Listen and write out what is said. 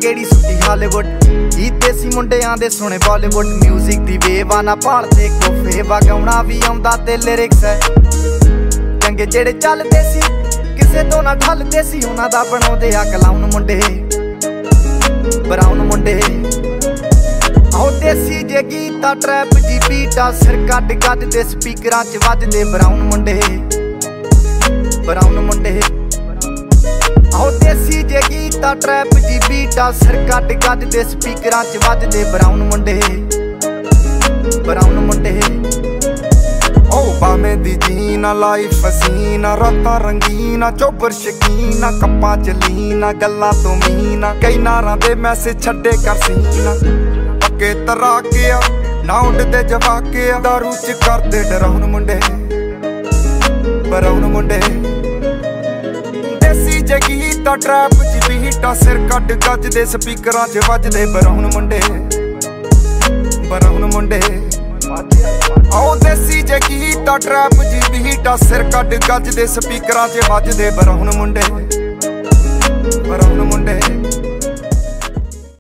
गेड़ी सुटी हालीवुड गीत देसी मुंडियां दे सुने बॉलीवुड म्यूजिक दी वेवा ना भालदे कोफे वा गाउणा भी आउंदा ते लिरिक्स है चंगे जेड़े चलदे सी किसे तो ना ढलदे सी उन्हां दा बनाउंदे आ क्लाउन मुंडे ब्राउन मुंडे आओ देसी जे गीता ट्रैप जी बीटा सिर कट गजदे स्पीकरां च वजदे ब्राउन मुंडे आओ देसी जे गीता ट्रैप जी बीटा सिर कट गजदे स्पीकरां च वजदे ब्राउन मुंडे ओ बामे दी जीना लाइफ हसीना रातां रंगीना चोबर शकीना कप्पां च लीना गल्लां तो मीना कई नारां दे मैसेज छड्डे कर सीना पक्के तराके ना उडदे जवाके दारू च करदे डराउन मुंडे ब्राउन मुंडे देसी जे गीता ट्रैप च बीटा सिर कट गजदे स्पीकरां च वजदे ब्राउन मुंडे आओ देसी जे गीता ट्रैप च बीटा सिर कट गजदे स्पीकरां च वजदे ब्राउन मुंडे